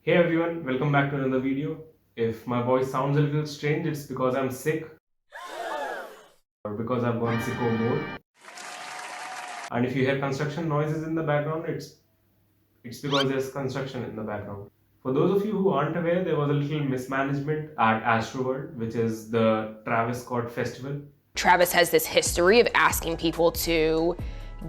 Hey everyone, welcome back to another video. If my voice sounds a little strange, it's because I'm sick or because I've gone sicko mode. And if you hear construction noises in the background, it's because there's construction in the background. For those of you who aren't aware, there was a little mismanagement at Astroworld, which is the Travis Scott festival. Travis has this history of asking people to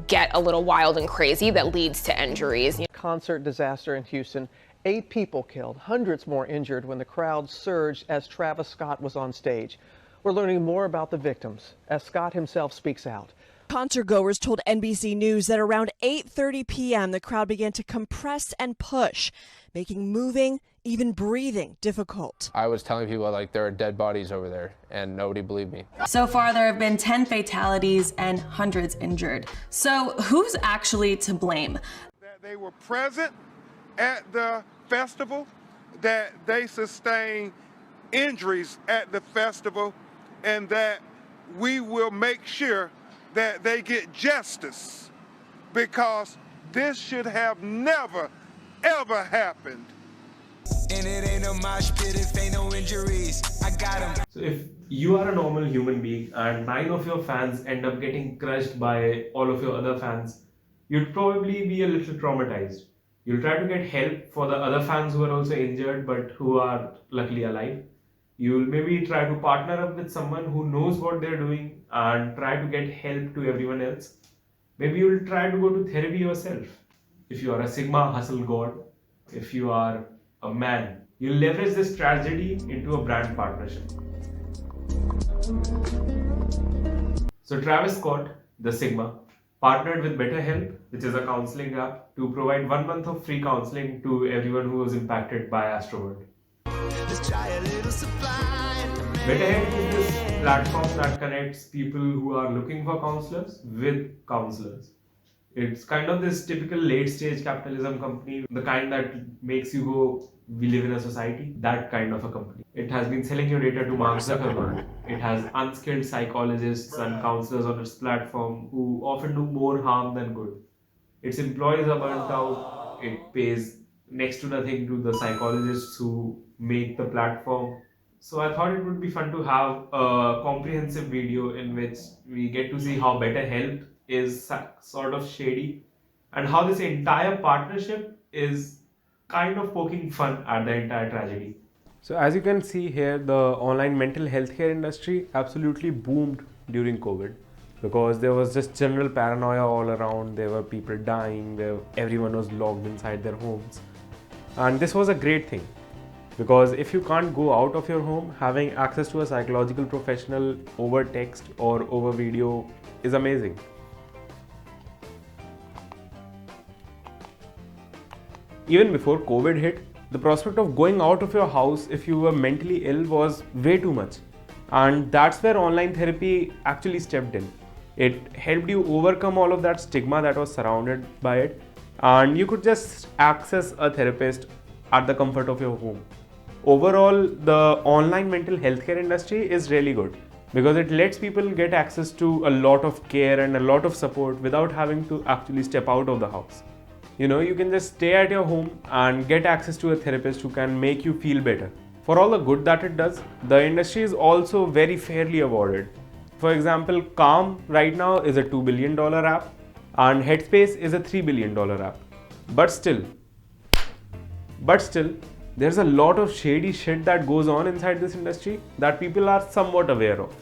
get a little wild and crazy that leads to injuries. Concert disaster in Houston. 8 people killed, hundreds more injured when the crowd surged as Travis Scott was on stage. We're learning more about the victims as Scott himself speaks out. Concertgoers told NBC News that around 8:30 p.m. the crowd began to compress and push, making moving, even breathing difficult. I was telling people like there are dead bodies over there and nobody believed me. So far there have been 10 fatalities and hundreds injured. So who's actually to blame? That they were present at the festival, that they sustained injuries at the festival, and that we will make sure that they get justice, because this should have never, ever happened. And it ain't no mosh pit if ain't no injuries. I got 'em. So if you are a normal human being and 9 of your fans end up getting crushed by all of your other fans, you'd probably be a little traumatized. You'll try to get help for the other fans who are also injured but who are luckily alive. You'll maybe try to partner up with someone who knows what they're doing and try to get help to everyone else. Maybe you'll try to go to therapy yourself. If you are a Sigma hustle god, if you are a man, you'll leverage this tragedy into a brand partnership. So Travis Scott, the Sigma, partnered with BetterHelp, which is a counseling app, to provide 1 month of free counseling to everyone who was impacted by Astroworld. BetterHelp is this platform that connects people who are looking for counselors with counselors. It's kind of this typical late-stage capitalism company, the kind that makes you go, we live in a society, that kind of a company. It has been selling your data to Mark Zuckerberg. It has unskilled psychologists and counselors on its platform who often do more harm than good. Its employees are burnt out. It pays next to nothing to the psychologists who make the platform. So I thought it would be fun to have a comprehensive video in which we get to see how BetterHelp is sort of shady and how this entire partnership is kind of poking fun at the entire tragedy. So as you can see here, the online mental health care industry absolutely boomed during COVID because there was just general paranoia all around. There were people dying, everyone was locked inside their homes. And this was a great thing because if you can't go out of your home, having access to a psychological professional over text or over video is amazing. Even before COVID hit, the prospect of going out of your house if you were mentally ill was way too much. And that's where online therapy actually stepped in. It helped you overcome all of that stigma that was surrounded by it, and you could just access a therapist at the comfort of your home. Overall, the online mental health care industry is really good because it lets people get access to a lot of care and a lot of support without having to actually step out of the house. You know, you can just stay at your home and get access to a therapist who can make you feel better. For all the good that it does, the industry is also very fairly awarded. For example, Calm right now is a $2 billion app and Headspace is a $3 billion app. But still, there's a lot of shady shit that goes on inside this industry that people are somewhat aware of.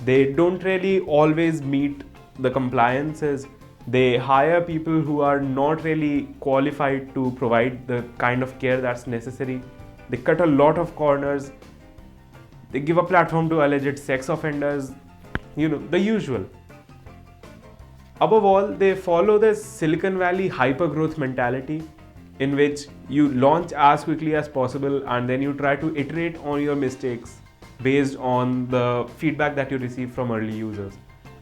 They don't really always meet the compliances. They hire people who are not really qualified to provide the kind of care that's necessary. They cut a lot of corners. They give a platform to alleged sex offenders. You know, the usual. Above all, they follow this Silicon Valley hyper-growth mentality in which you launch as quickly as possible and then you try to iterate on your mistakes based on the feedback that you receive from early users.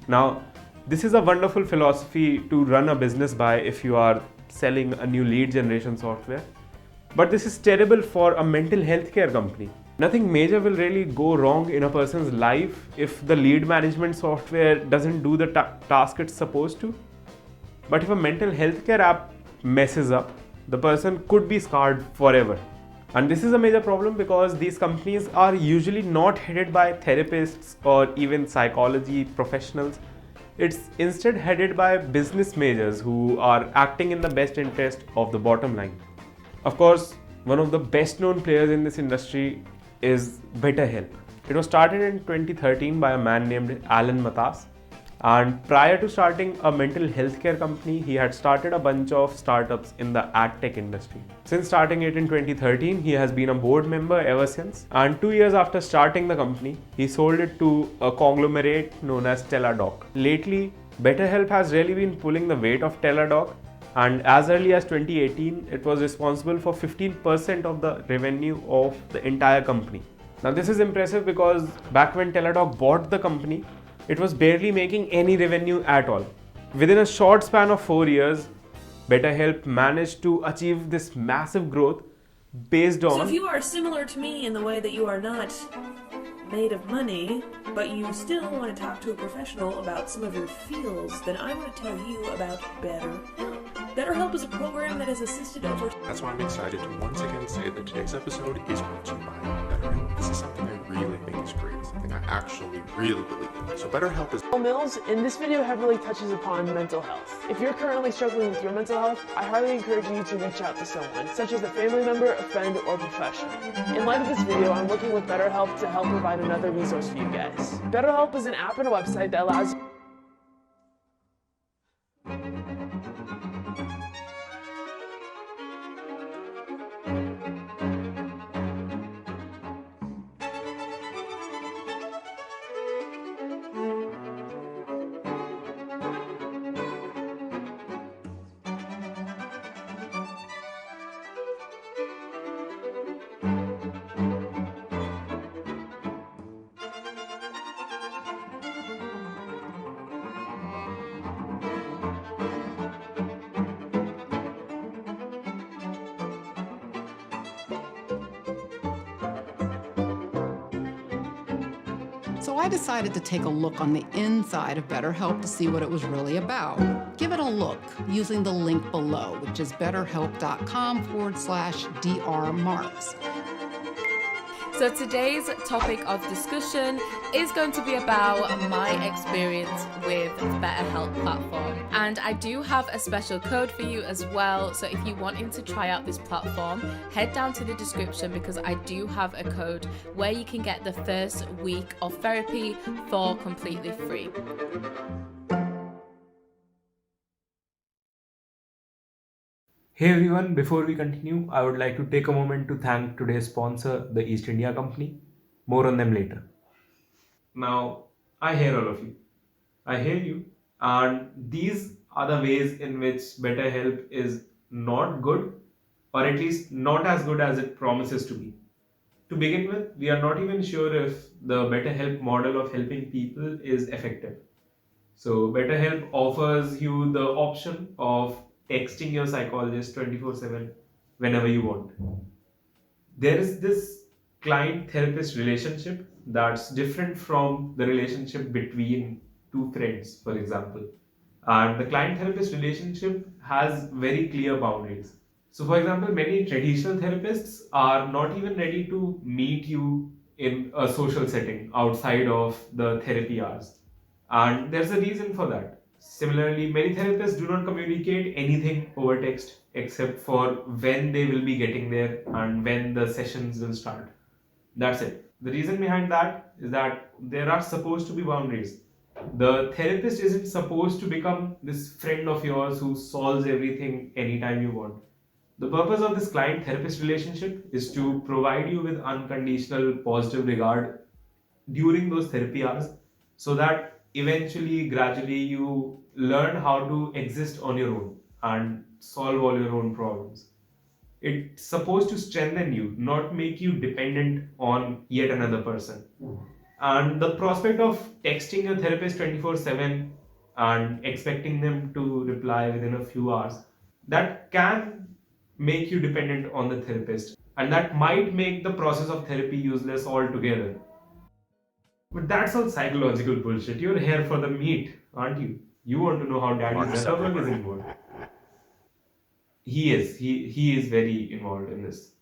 Now, this is a wonderful philosophy to run a business by if you are selling a new lead generation software. But this is terrible for a mental health care company. Nothing major will really go wrong in a person's life if the lead management software doesn't do the task it's supposed to. But if a mental health care app messes up, the person could be scarred forever. And this is a major problem because these companies are usually not headed by therapists or even psychology professionals. It's instead headed by business majors who are acting in the best interest of the bottom line. Of course, one of the best known players in this industry is BetterHelp. It was started in 2013 by a man named Alan Matas. And prior to starting a mental health care company, he had started a bunch of startups in the ad tech industry. Since starting it in 2013, he has been a board member ever since. And 2 years after starting the company, he sold it to a conglomerate known as Teladoc. Lately, BetterHelp has really been pulling the weight of Teladoc, and as early as 2018, it was responsible for 15% of the revenue of the entire company. Now, this is impressive because back when Teladoc bought the company, it was barely making any revenue at all. Within a short span of 4 years, BetterHelp managed to achieve this massive growth based on... So if you are similar to me in the way that you are not made of money, but you still want to talk to a professional about some of your feels, then I want to tell you about BetterHelp. BetterHelp is a program that has assisted over... That's why I'm excited to once again say that today's episode is brought to you by BetterHelp. This is something I really think is great, something I actually really believe in. So BetterHelp is... Mills, and this video heavily touches upon mental health. If you're currently struggling with your mental health, I highly encourage you to reach out to someone, such as a family member, a friend, or professional. In light of this video, I'm working with BetterHelp to help provide another resource for you guys. BetterHelp is an app and a website that allows you... So I decided to take a look on the inside of BetterHelp to see what it was really about. Give it a look using the link below, which is betterhelp.com/drmarks. So today's topic of discussion is going to be about my experience with the BetterHelp platform. And I do have a special code for you as well. So if you're wanting to try out this platform, head down to the description because I do have a code where you can get the first week of therapy for completely free. Hey everyone, before we continue, I would like to take a moment to thank today's sponsor, the East India Company. More on them later. Now, I hear all of you. I hear you. And these are the ways in which BetterHelp is not good, or at least not as good as it promises to be. To begin with, we are not even sure if the BetterHelp model of helping people is effective. So BetterHelp offers you the option of texting your psychologist 24/7 whenever you want. There is this client-therapist relationship that's different from the relationship between two friends, for example. And the client-therapist relationship has very clear boundaries. So for example, many traditional therapists are not even ready to meet you in a social setting outside of the therapy hours. And there's a reason for that. Similarly, many therapists do not communicate anything over text except for when they will be getting there and when the sessions will start. That's it. The reason behind that is that there are supposed to be boundaries. The therapist isn't supposed to become this friend of yours who solves everything anytime you want. The purpose of this client-therapist relationship is to provide you with unconditional positive regard during those therapy hours so that eventually, gradually, you learn how to exist on your own and solve all your own problems. It's supposed to strengthen you, not make you dependent on yet another person. And the prospect of texting your therapist 24/7 and expecting them to reply within a few hours, that can make you dependent on the therapist. And that might make the process of therapy useless altogether. But that's all psychological bullshit. You're here for the meat, aren't you? You want to know how Daddy's Zuckerberg is involved. He is. He is very involved in this.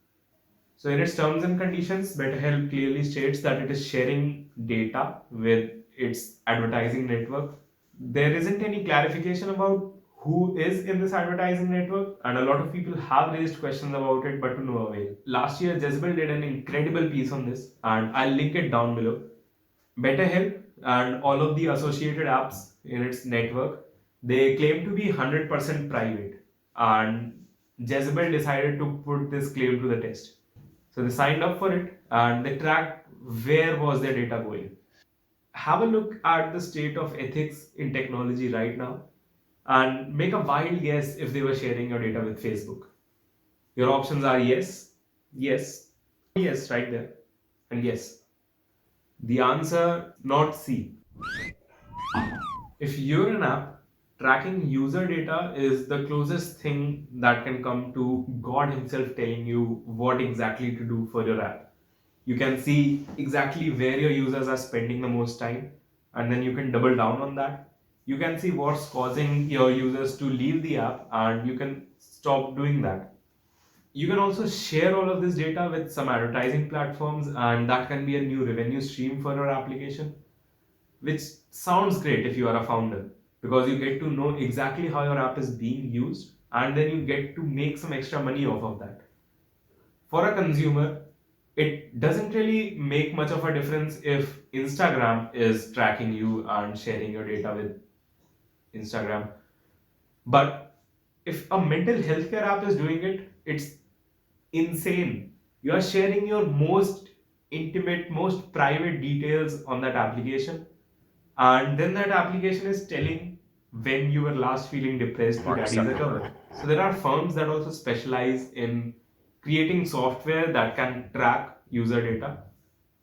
So in its terms and conditions, BetterHelp clearly states that it is sharing data with its advertising network. There isn't any clarification about who is in this advertising network, and a lot of people have raised questions about it, but to no avail. Last year, Jezebel did an incredible piece on this, and I'll link it down below. BetterHelp and all of the associated apps in its network, they claim to be 100% private, and Jezebel decided to put this claim to the test. So they signed up for it and they tracked where was their data going. Have a look at the state of ethics in technology right now and make a wild guess if they were sharing your data with Facebook. Your options are yes, yes, yes right there, and yes. The answer, not C. If you're an app, tracking user data is the closest thing that can come to God himself telling you what exactly to do for your app. You can see exactly where your users are spending the most time, and then you can double down on that. You can see what's causing your users to leave the app, and you can stop doing that. You can also share all of this data with some advertising platforms, and that can be a new revenue stream for your application, which sounds great if you are a founder, because you get to know exactly how your app is being used, and then you get to make some extra money off of that. For a consumer, it doesn't really make much of a difference if Instagram is tracking you and sharing your data with Instagram. But if a mental healthcare app is doing it, it's insane. You are sharing your most intimate, most private details on that application, and then that application is telling when you were last feeling depressed to Daddy Zuckerberg. So there are firms that also specialize in creating software that can track user data.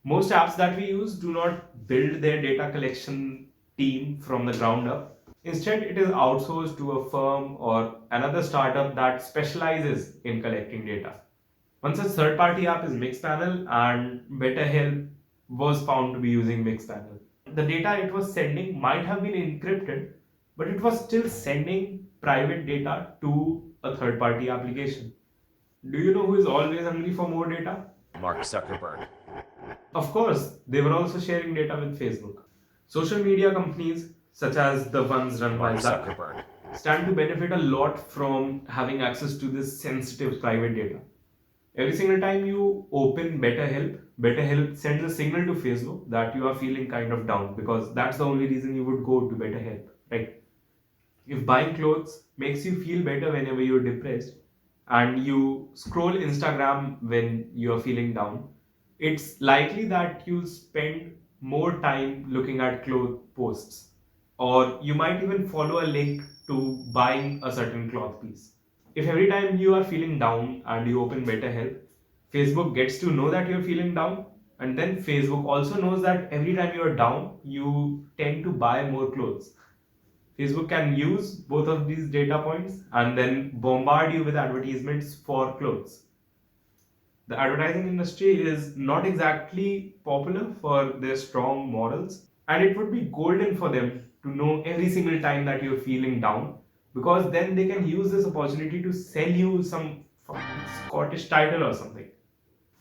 Most apps that we use do not build their data collection team from the ground up. Instead, it is outsourced to a firm or another startup that specializes in collecting data. One such third-party app is Mixpanel, and BetterHelp was found to be using Mixpanel. The data it was sending might have been encrypted, but it was still sending private data to a third-party application. Do you know who is always hungry for more data? Mark Zuckerberg. Of course, they were also sharing data with Facebook. Social media companies, such as the ones run by Zuckerberg, stand to benefit a lot from having access to this sensitive private data. Every single time you open BetterHelp, BetterHelp sends a signal to Facebook that you are feeling kind of down, because that's the only reason you would go to BetterHelp, right? If buying clothes makes you feel better whenever you're depressed, and you scroll Instagram when you're feeling down, it's likely that you'll spend more time looking at cloth posts, or you might even follow a link to buying a certain cloth piece. If every time you are feeling down and you open BetterHelp, Facebook gets to know that you're feeling down, and then Facebook also knows that every time you're down, you tend to buy more clothes. Facebook can use both of these data points and then bombard you with advertisements for clothes. The advertising industry is not exactly popular for their strong morals, and it would be golden for them to know every single time that you're feeling down, because then they can use this opportunity to sell you some Scottish title or something.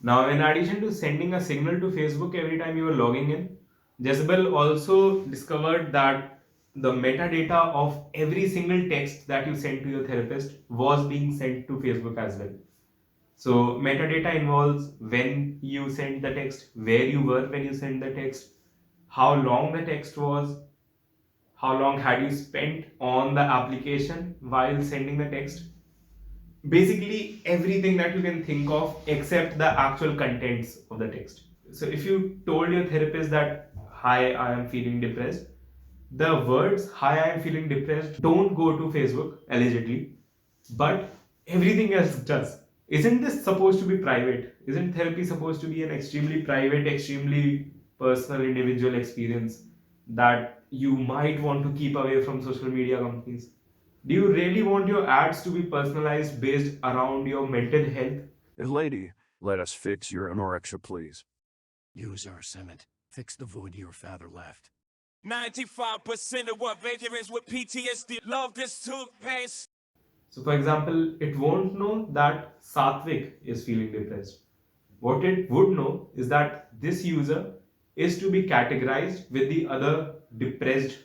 Now, in addition to sending a signal to Facebook every time you were logging in, Jezebel also discovered that the metadata of every single text that you sent to your therapist was being sent to Facebook as well. So metadata involves when you sent the text, where you were when you sent the text, how long the text was, how long had you spent on the application while sending the text. Basically everything that you can think of except the actual contents of the text. So if you told your therapist that, "Hi, I am feeling depressed," the words "Hi, I am feeling depressed" don't go to Facebook, allegedly, but everything else does. Isn't this supposed to be private? Isn't therapy supposed to be an extremely private, extremely personal, individual experience that you might want to keep away from social media companies? Do you really want your ads to be personalized based around your mental health? Hey, lady, let us fix your anorexia, please. Use our cement. Fix the void your father left. 95% of what veterans with PTSD love this toothpaste. So for example, it won't know that Satvik is feeling depressed. What it would know is that this user is to be categorized with the other depressed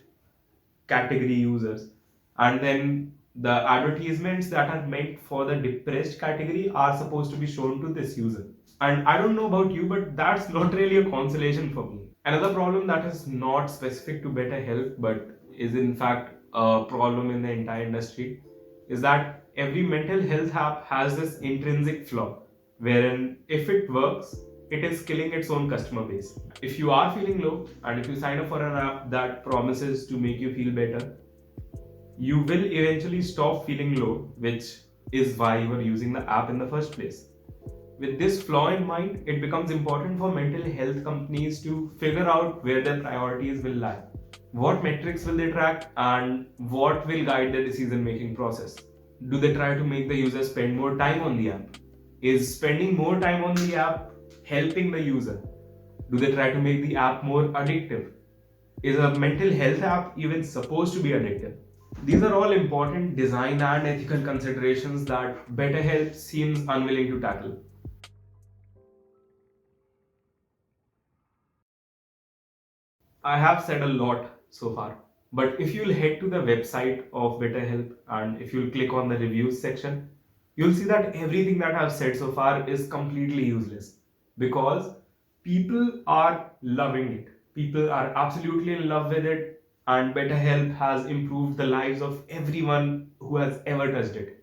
category users, and then the advertisements that are meant for the depressed category are supposed to be shown to this user. And I don't know about you, but that's not really a consolation for me. Another problem that is not specific to BetterHelp but is in fact a problem in the entire industry is that every mental health app has this intrinsic flaw wherein if it works, it is killing its own customer base. If you are feeling low and if you sign up for an app that promises to make you feel better, you will eventually stop feeling low, which is why you are using the app in the first place. With this flaw in mind, it becomes important for mental health companies to figure out where their priorities will lie. What metrics will they track and what will guide their decision making process? Do they try to make the user spend more time on the app? Is spending more time on the app helping the user? Do they try to make the app more addictive? Is a mental health app even supposed to be addictive? These are all important design and ethical considerations that BetterHelp seems unwilling to tackle. I have said a lot so far, but if you'll head to the website of BetterHelp and if you'll click on the reviews section, you'll see that everything that I've said so far is completely useless because people are loving it. People are absolutely in love with it, and BetterHelp has improved the lives of everyone who has ever touched it.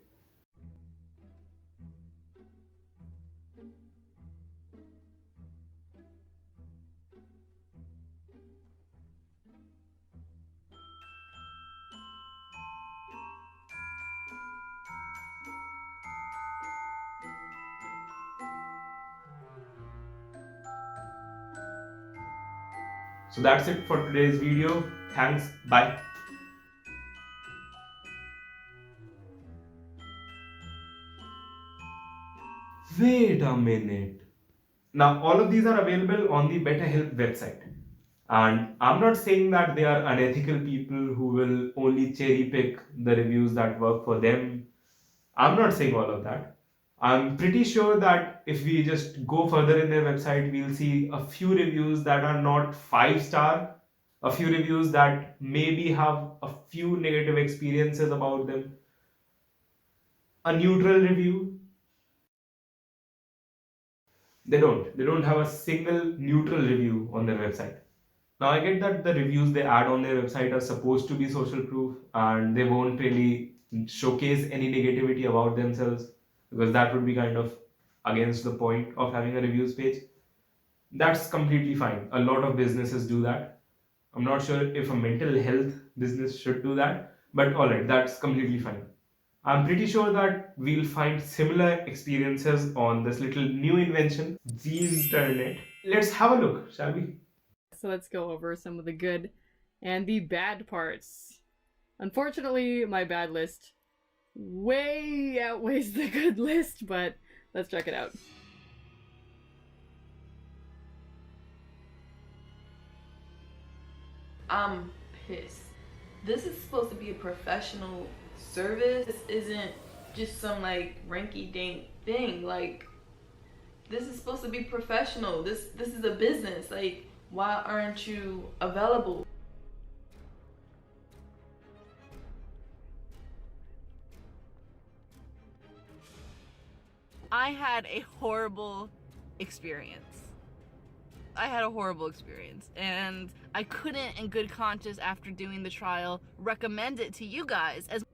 So that's it for today's video. Thanks. Bye. Wait a minute. Now, all of these are available on the BetterHelp website. And I'm not saying that they are unethical people who will only cherry pick the reviews that work for them. I'm not saying all of that. I'm pretty sure that if we just go further in their website, we'll see a few reviews that are not 5-star, a few reviews that maybe have a few negative experiences about them, a neutral review. They don't have a single neutral review on their website. Now I get that the reviews they add on their website are supposed to be social proof and they won't really showcase any negativity about themselves because that would be kind of against the point of having a reviews page. That's completely fine. A lot of businesses do that. I'm not sure if a mental health business should do that, but alright, that's completely fine. I'm pretty sure that we'll find similar experiences on this little new invention, the internet. Let's have a look, shall we? So let's go over some of the good and the bad parts. Unfortunately, my bad list way outweighs the good list, but let's check it out. I'm pissed. This is supposed to be a professional service. This isn't just some like rinky-dink thing. Like, this is supposed to be professional. This is a business. Like, why aren't you available? I had a horrible experience. And I couldn't in good conscience after doing the trial recommend it to you guys as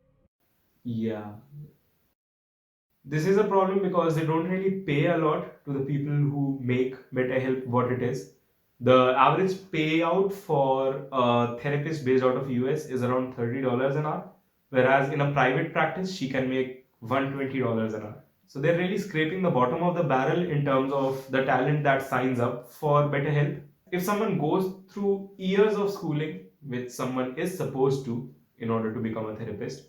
Yeah. This is a problem because they don't really pay a lot to the people who make BetterHelp what it is. The average payout for a therapist based out of US is around $30 an hour, whereas in a private practice, she can make $120 an hour. So they're really scraping the bottom of the barrel in terms of the talent that signs up for BetterHelp. If someone goes through years of schooling, which someone is supposed to in order to become a therapist,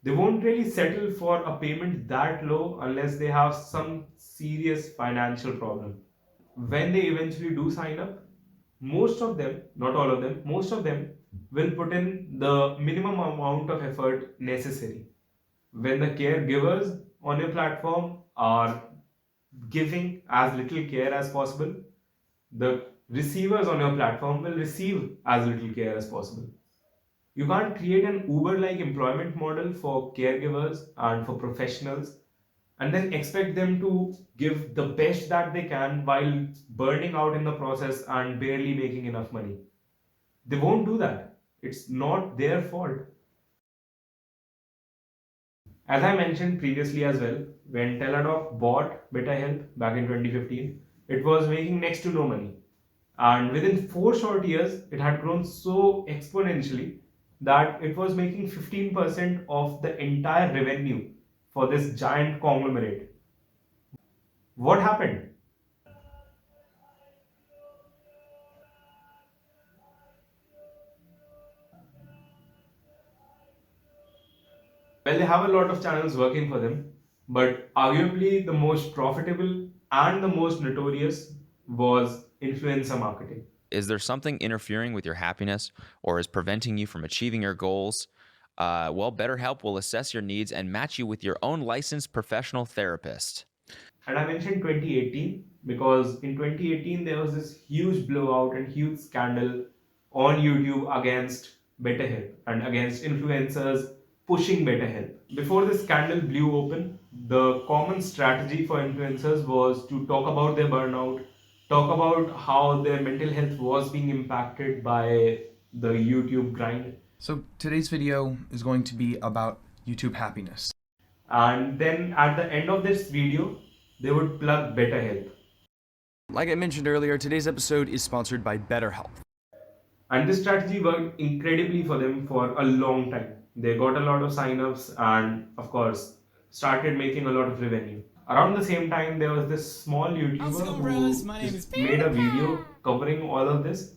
they won't really settle for a payment that low unless they have some serious financial problem. When they eventually do sign up, most of them, not all of them, most of them will put in the minimum amount of effort necessary. When the caregivers on your platform are giving as little care as possible, the receivers on your platform will receive as little care as possible. You can't create an Uber-like employment model for caregivers and for professionals and then expect them to give the best that they can while burning out in the process and barely making enough money. They won't do that. It's not their fault. As I mentioned previously as well, when Teladoc bought BetterHelp back in 2015, it was making next to no money. And within 4 short years, it had grown so exponentially that it was making 15% of the entire revenue for this giant conglomerate. What happened? Well, they have a lot of channels working for them, but arguably the most profitable and the most notorious was influencer marketing. Is there something interfering with your happiness or is preventing you from achieving your goals? Well, BetterHelp will assess your needs and match you with your own licensed professional therapist. And I mentioned 2018 because in 2018 there was this huge blowout and huge scandal on YouTube against BetterHelp and against influencers pushing BetterHelp. Before this scandal blew open, the common strategy for influencers was to talk about their burnout, talk about how their mental health was being impacted by the YouTube grind. So today's video is going to be about YouTube happiness. And then at the end of this video, they would plug BetterHelp. Like I mentioned earlier, today's episode is sponsored by BetterHelp. And this strategy worked incredibly for them for a long time. They got a lot of signups and, of course, started making a lot of revenue. Around the same time, there was this small YouTuber who just made a video covering all of this.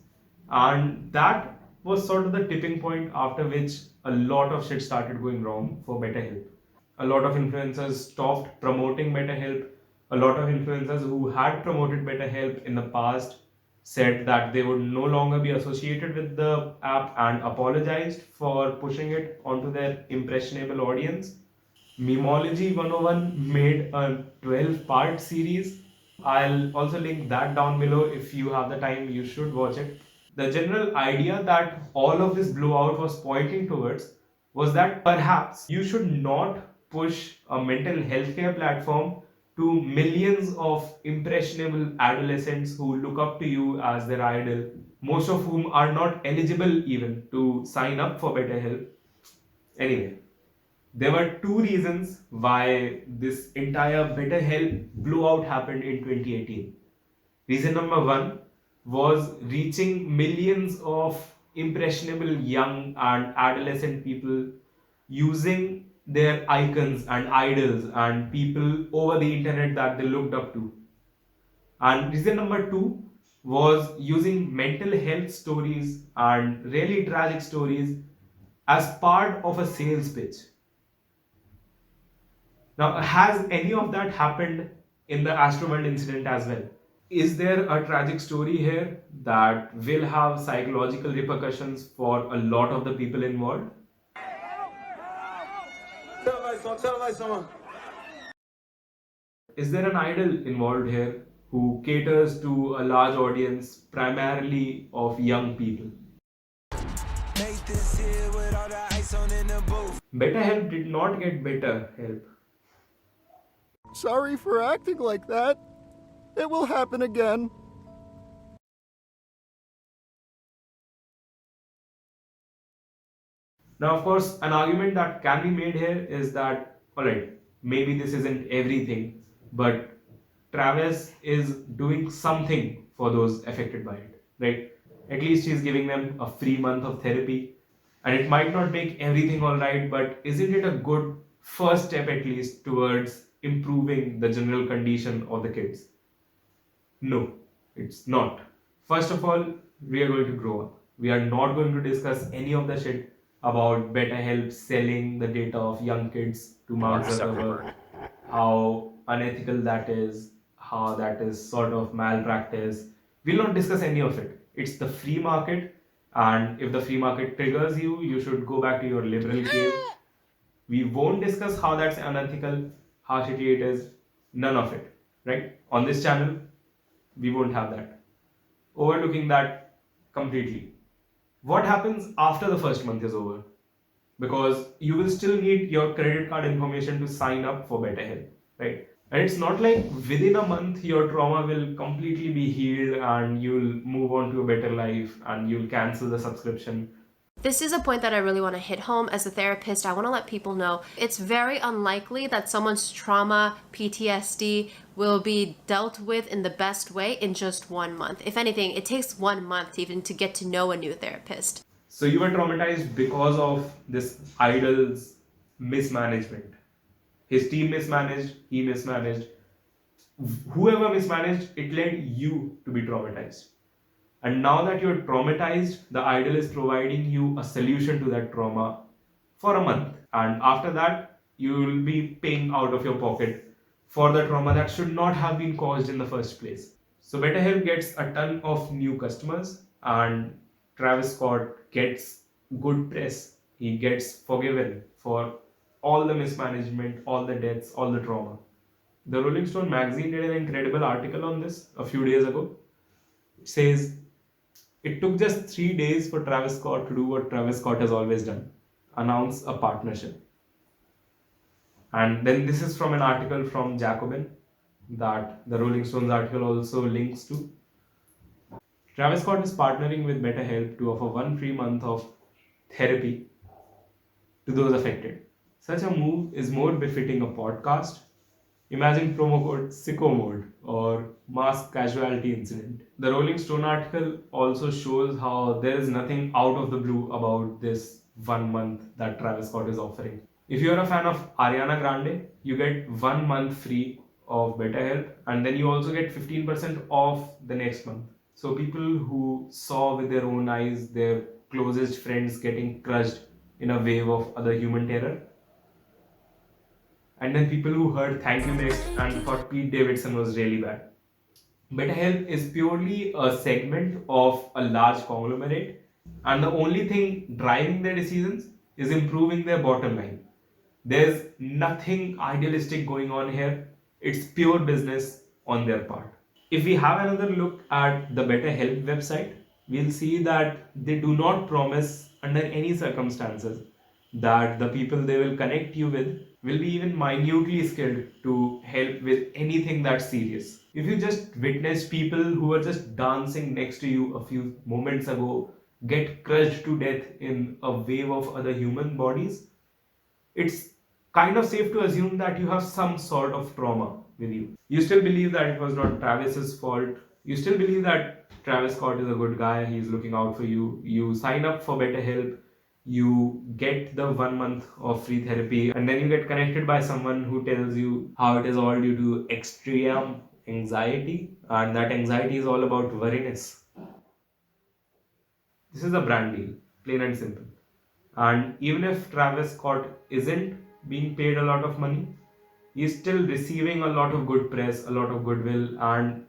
And that was sort of the tipping point after which a lot of shit started going wrong for BetterHelp. A lot of influencers stopped promoting BetterHelp. A lot of influencers who had promoted BetterHelp in the past said that they would no longer be associated with the app and apologized for pushing it onto their impressionable audience. Memology 101 made a 12-part series. I'll also link that down below. If you have the time, you should watch it. The general idea that all of this blowout was pointing towards was that perhaps you should not push a mental health care platform to millions of impressionable adolescents who look up to you as their idol, most of whom are not eligible even to sign up for BetterHelp. Anyway, there were 2 reasons why this entire BetterHelp blowout happened in 2018. Reason number 1 was reaching millions of impressionable young and adolescent people using their icons and idols and people over the internet that they looked up to. And reason number 2 was using mental health stories and really tragic stories as part of a sales pitch. Now, has any of that happened in the Astroworld incident as well? Is there a tragic story here that will have psychological repercussions for a lot of the people involved? Is there an idol involved here who caters to a large audience primarily of young people? BetterHelp did not get better help. Sorry for acting like that. It will happen again. Now, of course, an argument that can be made here is that, alright, maybe this isn't everything, but Travis is doing something for those affected by it, right? At least he's giving them a free month of therapy. And it might not make everything alright, but isn't it a good first step at least towards improving the general condition of the kids? No, it's not. First of all, we are going to grow up. We are not going to discuss any of the shit about BetterHelp selling the data of young kids to Mark Zuckerberg, how unethical that is, how that is sort of malpractice. We'll not discuss any of it. It's the free market, and if the free market triggers you, you should go back to your liberal cave. We won't discuss how that's unethical, how shitty it is, none of it. right? On this channel, we won't have that. Overlooking that completely. What happens after the first month is over? Because you will still need your credit card information to sign up for BetterHelp, right? And it's not like within a month your trauma will completely be healed and you'll move on to a better life and you'll cancel the subscription. This is a point that I really want to hit home. As a therapist, I want to let people know it's very unlikely that someone's trauma, PTSD, will be dealt with in the best way in just 1 month. If anything, it takes 1 month even to get to know a new therapist. So you were traumatized because of this idol's mismanagement. His team mismanaged, he mismanaged. Whoever mismanaged, it led you to be traumatized. And now that you're traumatized, the idol is providing you a solution to that trauma for a month. And after that, you will be paying out of your pocket for the trauma that should not have been caused in the first place. So BetterHelp gets a ton of new customers and Travis Scott gets good press. He gets forgiven for all the mismanagement, all the deaths, all the trauma. The Rolling Stone magazine did an incredible article on this a few days ago. It says, it took just 3 days for Travis Scott to do what Travis Scott has always done, announce a partnership. And then this is from an article from Jacobin that the Rolling Stones article also links to. Travis Scott is partnering with BetterHelp to offer 1 free month of therapy to those affected. Such a move is more befitting a podcast. Imagine promo code Sicko Mode or Mass Casualty Incident. The Rolling Stone article also shows how there is nothing out of the blue about this 1 month that Travis Scott is offering. If you're a fan of Ariana Grande, you get 1 month free of BetterHelp and then you also get 15% off the next month. So people who saw with their own eyes their closest friends getting crushed in a wave of other human terror, and then people who heard Thank You Next and thought Pete Davidson was really bad. BetterHelp is purely a segment of a large conglomerate, and the only thing driving their decisions is improving their bottom line. There's nothing idealistic going on here. It's pure business on their part. If we have another look at the BetterHelp website, we'll see that they do not promise under any circumstances that the people they will connect you with will be even minutely skilled to help with anything that's serious. If you just witness people who were just dancing next to you a few moments ago get crushed to death in a wave of other human bodies, it's kind of safe to assume that you have some sort of trauma with you. You still believe that it was not Travis's fault. You still believe that Travis Scott is a good guy, he's looking out for you. You sign up for BetterHelp, you get the 1 month of free therapy, and then you get connected by someone who tells you how it is all due to extreme anxiety, and that anxiety is all about worriness. This is a brand deal, plain and simple. And even if Travis Scott isn't being paid a lot of money, he's still receiving a lot of good press, a lot of goodwill, and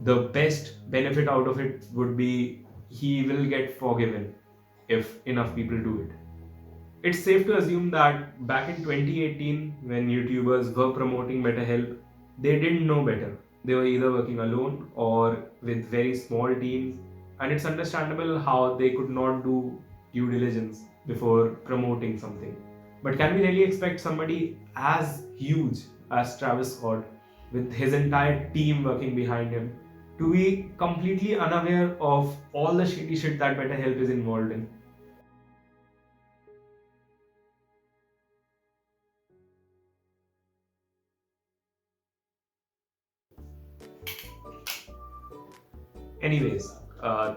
the best benefit out of it would be he will get forgiven if enough people do it. It's safe to assume that back in 2018, when YouTubers were promoting BetterHelp, they didn't know better. They were either working alone or with very small teams, and it's understandable how they could not do due diligence before promoting something. But can we really expect somebody as huge as Travis Scott, with his entire team working behind him, to be completely unaware of all the shitty shit that BetterHelp is involved in? Anyways,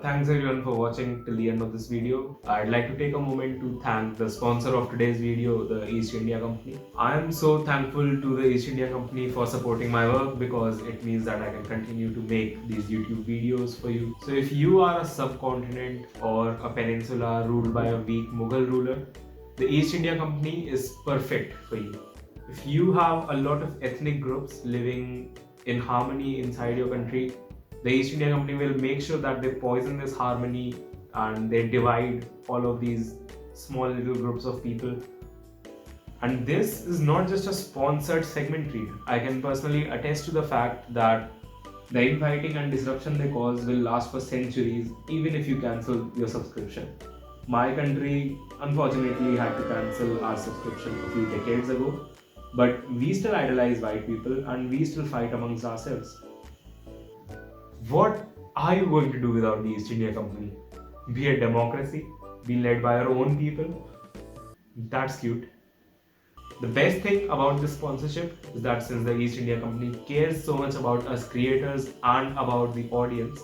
thanks everyone for watching till the end of this video. I'd like to take a moment to thank the sponsor of today's video, the East India Company. I am so thankful to the East India Company for supporting my work because it means that I can continue to make these YouTube videos for you. So if you are a subcontinent or a peninsula ruled by a weak Mughal ruler, the East India Company is perfect for you. If you have a lot of ethnic groups living in harmony inside your country, the East India Company will make sure that they poison this harmony and they divide all of these small little groups of people And this is not just a sponsored segment read. I can personally attest to the fact that the infighting and disruption they cause will last for centuries, even if you cancel your subscription. My country unfortunately had to cancel our subscription a few decades ago, but we still idolize white people and we still fight amongst ourselves. What are you going to do without the East India Company? Be a democracy? Be led by our own people? That's cute. The best thing about this sponsorship is that since the East India Company cares so much about us creators and about the audience,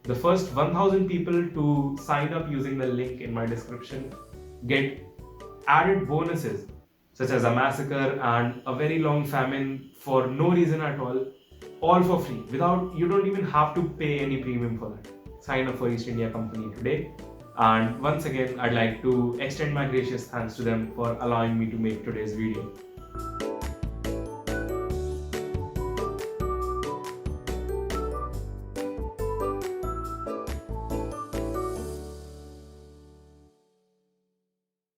the first 1000 people to sign up using the link in my description get added bonuses such as a massacre and a very long famine for no reason at all for free. You don't even have to pay any premium for that. Sign up for East India Company today. And once again, I'd like to extend my gracious thanks to them for allowing me to make today's video.